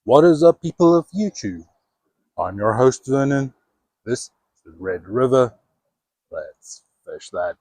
What is up, people of YouTube? I'm your host Vernon. This is Red River. Let's fish that.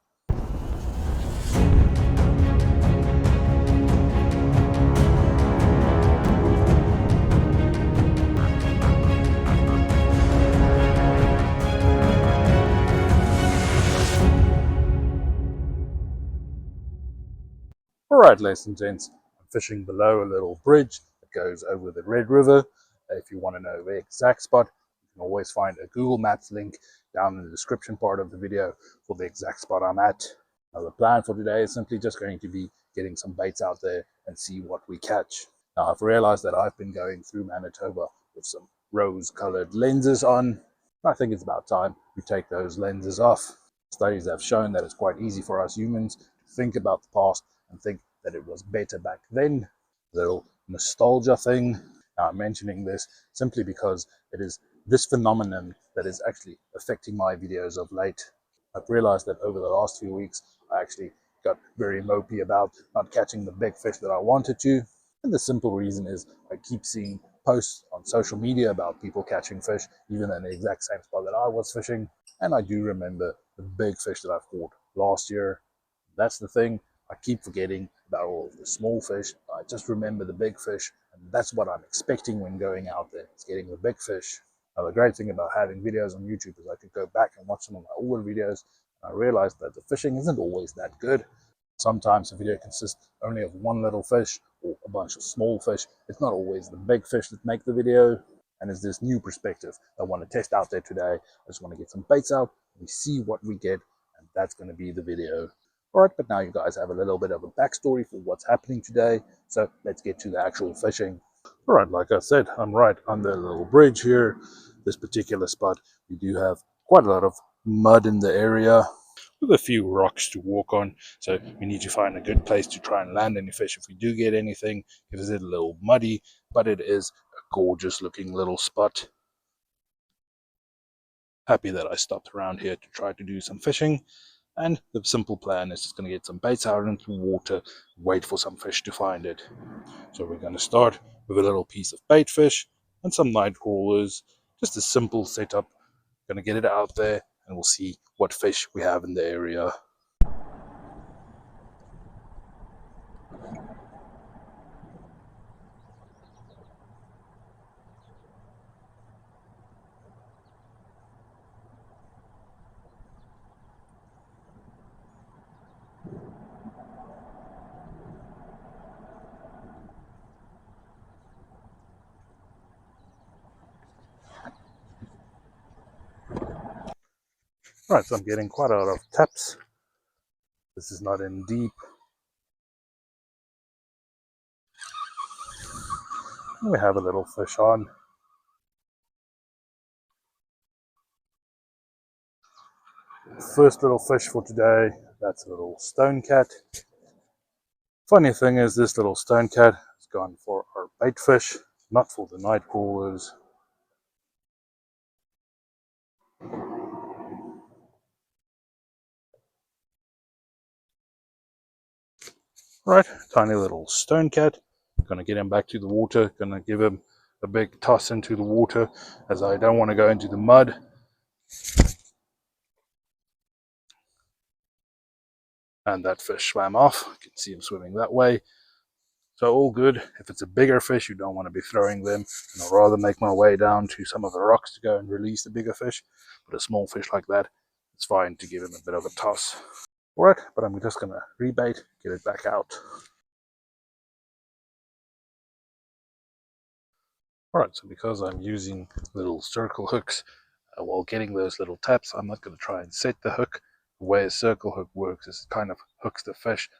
Alright, ladies and gents, I'm fishing below a little bridge that goes over the Red River. If you want to know the exact spot, you can always find a Google Maps link down in the description part of the video for the exact spot I'm at. Now, the plan for today is simply just going to be getting some baits out there and see what we catch. Now, I've realized that I've been going through Manitoba with some rose-colored lenses on. I think it's about time we take those lenses off. Studies have shown that it's quite easy for us humans to think about the past and think that it was better back then. Little nostalgia thing. Now, I'm mentioning this simply because it is this phenomenon that is actually affecting my videos of late. I've realized that over the last few weeks, I actually got very mopey about not catching the big fish that I wanted to. And the simple reason is I keep seeing posts on social media about people catching fish, even in the exact same spot that I was fishing. And I do remember the big fish that I caught last year. That's the thing. I keep forgetting about all of the small fish. I just remember the big fish, and that's what I'm expecting when going out there. It's getting the big fish. Now, the great thing about having videos on YouTube is I could go back and watch some of my older videos, and I realized that the fishing isn't always that good. Sometimes the video consists only of one little fish or a bunch of small fish. It's not always the big fish that make the video, and it's this new perspective I want to test out there today. I just want to get some baits out, we see what we get, and that's going to be the video. Alright, but now you guys have a little bit of a backstory for what's happening today, so let's get to the actual fishing. Alright, like I said, I'm right on the little bridge here. This particular spot, we do have quite a lot of mud in the area with a few rocks to walk on, so we need to find a good place to try and land any fish if we do get anything. It is a little muddy, but it is a gorgeous looking little spot. Happy that I stopped around here to try to do some fishing. And the simple plan is just going to get some baits out into the water, wait for some fish to find it. So we're going to start with a little piece of bait fish and some night crawlers. Just a simple setup. Going to get it out there and we'll see what fish we have in the area. Right, so I'm getting quite a lot of taps. This is not in deep. And we have a little fish on. First little fish for today, that's a little stone cat. Funny thing is, this little stone cat has gone for our bait fish, not for the night crawlers. Right, tiny little stone cat. Gonna get him back to the water, gonna give him a big toss into the water as I don't want to go into the mud. And that fish swam off. You can see him swimming that way. So all good. If it's a bigger fish, you don't want to be throwing them. And I'll rather make my way down to some of the rocks to go and release the bigger fish. But a small fish like that, it's fine to give him a bit of a toss. Alright, but I'm just gonna rebait, get it back out. Alright, so because I'm using little circle hooks while getting those little taps, I'm not going to try and set the hook. The way a circle hook works is it kind of hooks the fish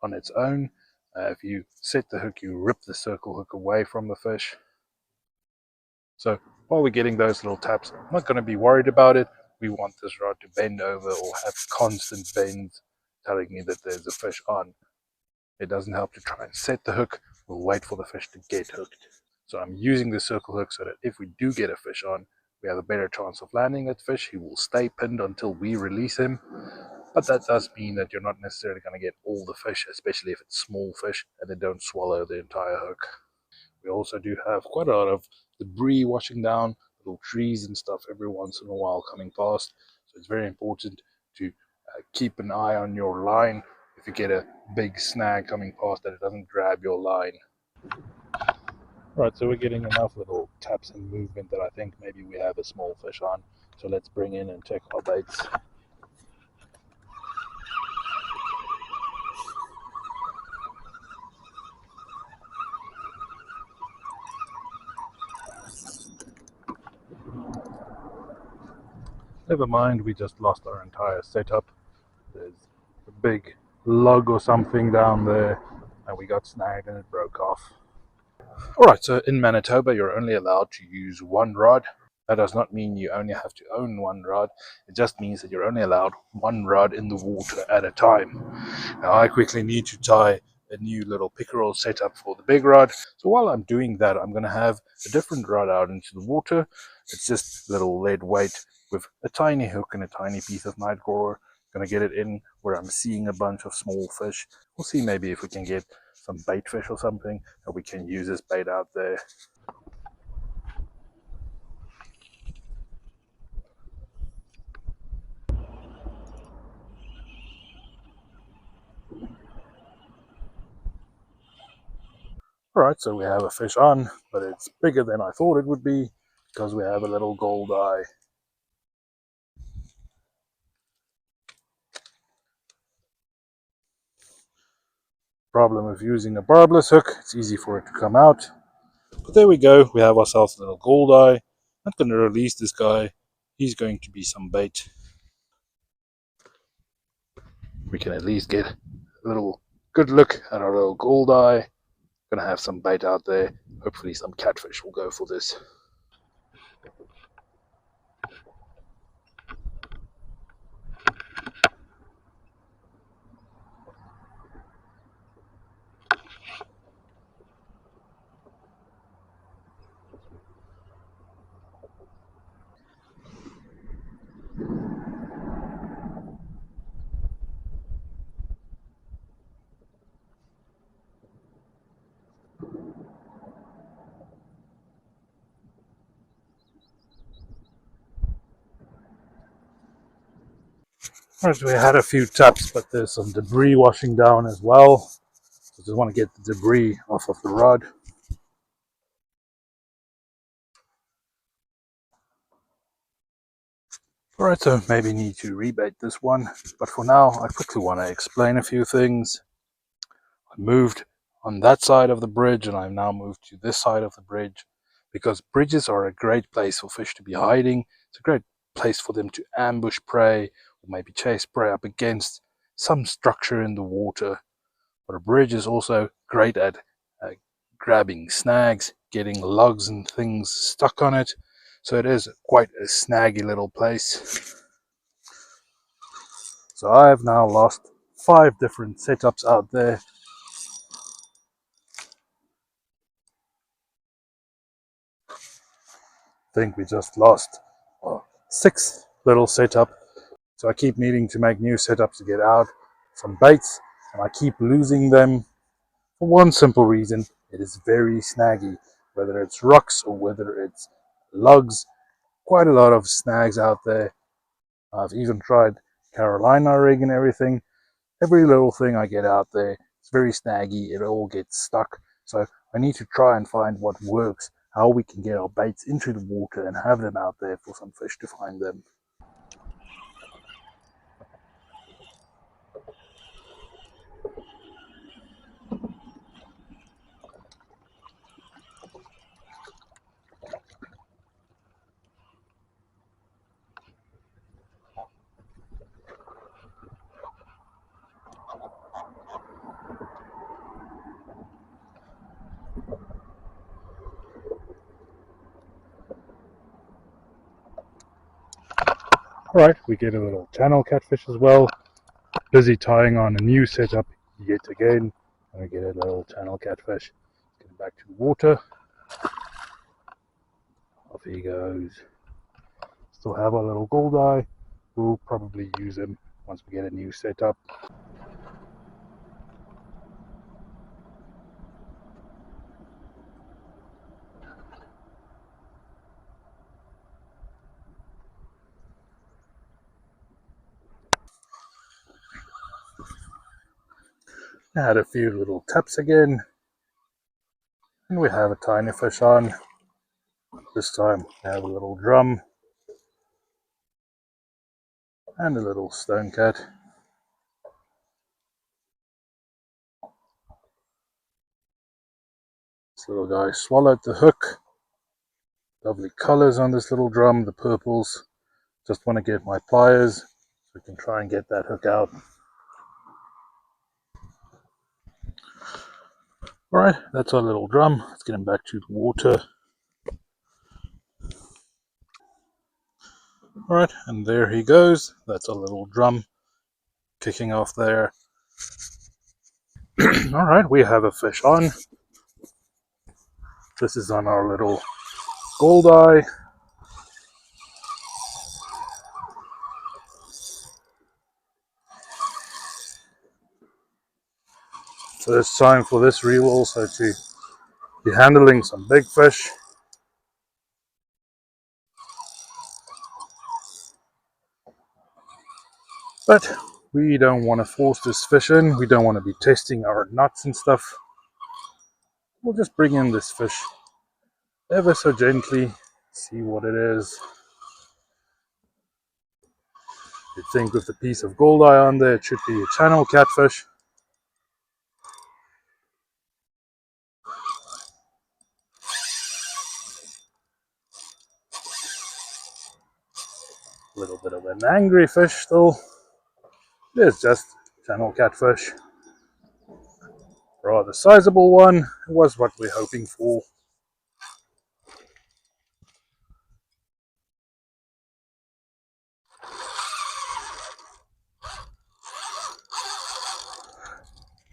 on its own. If you set the hook, you rip the circle hook away from the fish. So while we're getting those little taps, I'm not going to be worried about it. We want this rod to bend over or have constant bends telling me that there's a fish on. It doesn't help to try and set the hook. We'll wait for the fish to get hooked. So I'm using the circle hook so that if we do get a fish on, we have a better chance of landing that fish. He will stay pinned until we release him. But that does mean that you're not necessarily going to get all the fish, especially if it's small fish and they don't swallow the entire hook. We also do have quite a lot of debris washing down, little trees and stuff every once in a while coming past. So it's very important to keep an eye on your line. If you get a big snag coming past, that it doesn't grab your line. Right, so we're getting enough little taps and movement that I think maybe we have a small fish on. So let's bring in and check our baits. Never mind, we just lost our entire setup. There's a big lug or something down there, and we got snagged and it broke off. Alright, so in Manitoba, you're only allowed to use one rod. That does not mean you only have to own one rod. It just means that you're only allowed one rod in the water at a time. Now, I quickly need to tie a new little pickerel setup for the big rod. So while I'm doing that, I'm going to have a different rod out into the water. It's just a little lead weight with a tiny hook and a tiny piece of night crawler. Going to get it in where I'm seeing a bunch of small fish. We'll see maybe if we can get some bait fish or something that we can use as bait out there. Alright, so we have a fish on, but it's bigger than I thought it would be because we have a little gold eye. Problem with using a barbless hook, it's easy for it to come out. But there we go, we have ourselves a little gold eye. I'm going to release this guy. He's going to be some bait. We can at least get a little good look at our little gold eye. Gonna have some bait out there. Hopefully some catfish will go for this. Alright, we had a few taps, but there's some debris washing down as well. So just want to get the debris off of the rod. Alright, so maybe need to rebait this one, but for now I quickly want to explain a few things. I moved on that side of the bridge and I've now moved to this side of the bridge because bridges are a great place for fish to be hiding. It's a great place for them to ambush prey or maybe chase prey up against some structure in the water. But a bridge is also great at grabbing snags, getting lugs and things stuck on it. So it is quite a snaggy little place. So I have now lost 5 different setups out there. I think we just lost 6th little setup. So I keep needing to make new setups to get out some baits, and I keep losing them for one simple reason: it is very snaggy. Whether it's rocks or whether it's lugs, quite a lot of snags out there. I've even tried Carolina rig and everything. Every little thing I get out there, it's very snaggy. It all gets stuck. So I need to try and find what works, how we can get our baits into the water and have them out there for some fish to find them. Alright, we get a little channel catfish as well. Busy tying on a new setup yet again. I get a little channel catfish. Get back to the water. Off he goes. Still have our little gold eye. We'll probably use him once we get a new setup. Add a few little taps again, and we have a tiny fish on. This time we have a little drum and a little stone cat. This little guy swallowed the hook. Lovely colors on this little drum, the purples. Just want to get my pliers so we can try and get that hook out. Alright, that's our little drum. Let's get him back to the water. Alright, and there he goes. That's our little drum kicking off there. Alright, we have a fish on. This is on our little goldeye. First time for this reel also to be handling some big fish. But we don't want to force this fish in. We don't want to be testing our knots and stuff. We'll just bring in this fish ever so gently, see what it is. You'd think with the piece of goldeye on there, it should be a channel catfish. A little bit of an angry fish still. It is just channel catfish. Rather sizable one. It was what we're hoping for.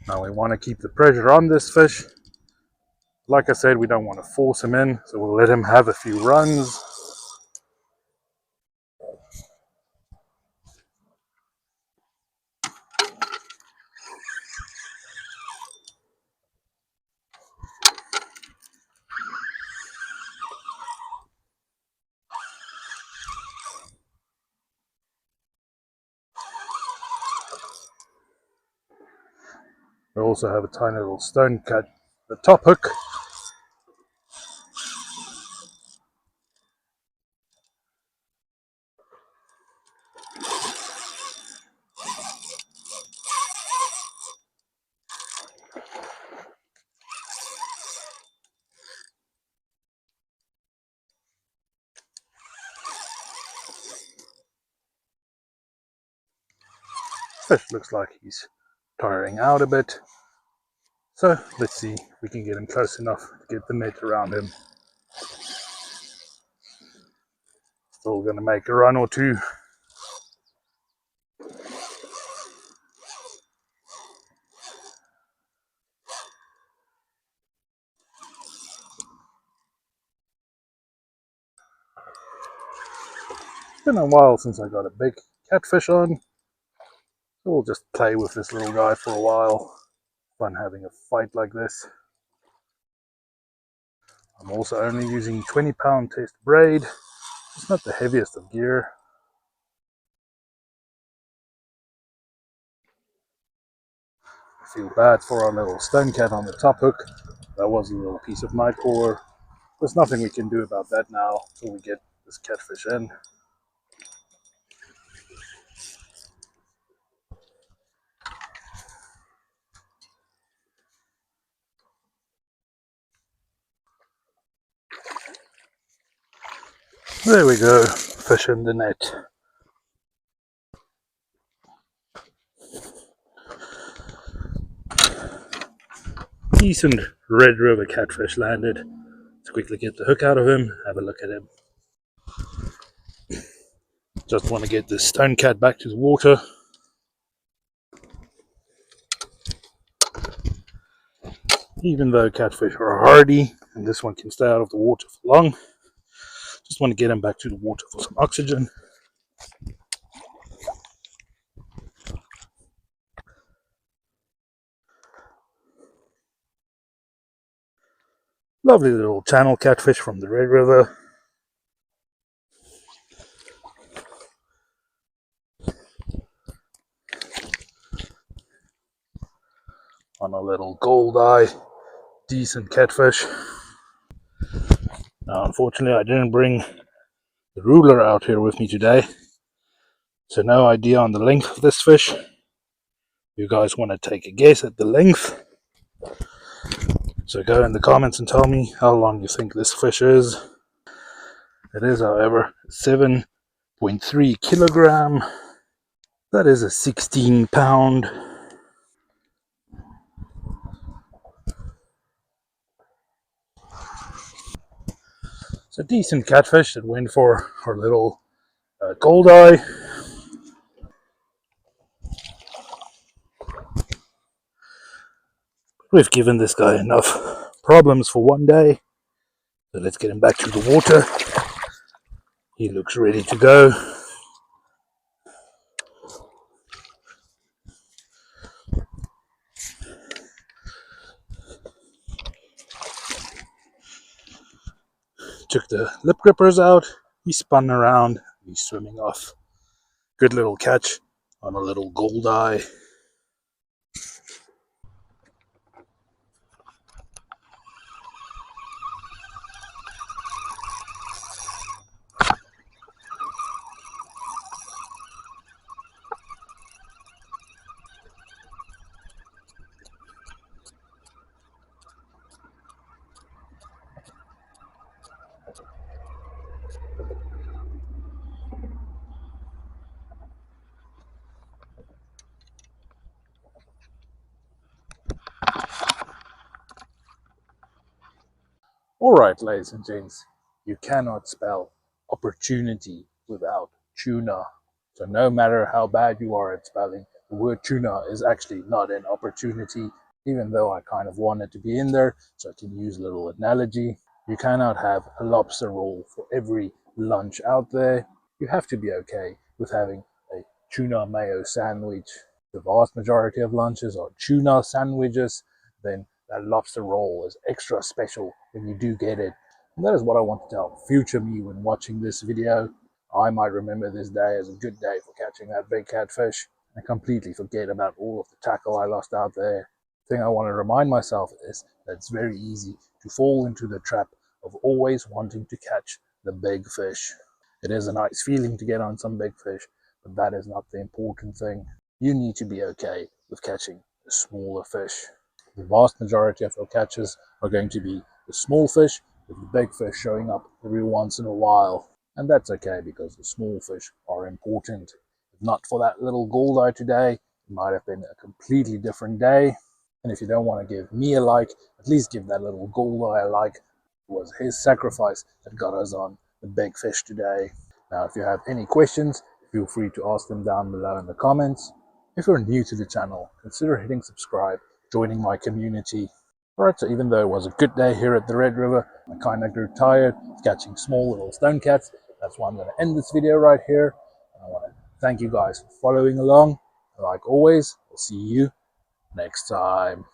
Now we want to keep the pressure on this fish. Like I said, we don't want to force him in, so we'll let him have a few runs. We also have a tiny little stone cat, the top hook. Fish looks like he's tiring out a bit. So let's see if we can get him close enough to get the net around him. Still going to make a run or two. It's been a while since I got a big catfish on. So we'll just play with this little guy for a while. Fun having a fight like this. I'm also only using 20-pound test braid. It's not the heaviest of gear. I feel bad for our little stone cat on the top hook. That was a little piece of night core. There's nothing we can do about that now until we get this catfish in. There we go, fish in the net. Decent Red River catfish landed. Let's quickly get the hook out of him, have a look at him. Just want to get this stone cat back to the water. Even though catfish are hardy and this one can stay out of the water for long, just want to get him back to the water for some oxygen. Lovely little channel catfish from the Red River. on a little goldeye, decent catfish. Now, unfortunately, I didn't bring the ruler out here with me today, so no idea on the length of this fish. You guys want to take a guess at the length? So go in the comments and tell me how long you think this fish is. It is, however, 7.3 kilogram. That is a 16-pound. It's a decent catfish that went for our little goldeye. We've given this guy enough problems for one day, so let's get him back to the water. He looks ready to go. Took the lip grippers out, he spun around, he's swimming off. Good little catch on a little goldeye. Alright, ladies and gents, you cannot spell opportunity without tuna. So no matter how bad you are at spelling, the word tuna is actually not an opportunity, even though I kind of want it to be in there, so I can use a little analogy. You cannot have a lobster roll for every lunch out there. You have to be okay with having a tuna mayo sandwich. The vast majority of lunches are tuna sandwiches, then that lobster roll is extra special when you do get it. And that is what I want to tell future me when watching this video. I might remember this day as a good day for catching that big catfish and completely forget about all of the tackle I lost out there. The thing I want to remind myself is that it's very easy to fall into the trap of always wanting to catch the big fish. It is a nice feeling to get on some big fish, but that is not the important thing. You need to be okay with catching the smaller fish. The vast majority of your catches are going to be the small fish, with the big fish showing up every once in a while. And that's okay, because the small fish are important. If not for that little goldeye today, it might have been a completely different day. And if you don't want to give me a like, at least give that little goldeye a like. It was his sacrifice that got us on the big fish today. Now, if you have any questions, feel free to ask them down below in the comments. If you're new to the channel, consider hitting subscribe, joining my community. Alright, so even though it was a good day here at the Red River, I kind of grew tired of catching small little stone cats. That's why I'm going to end this video right here. And I want to thank you guys for following along. And like always, I'll see you next time.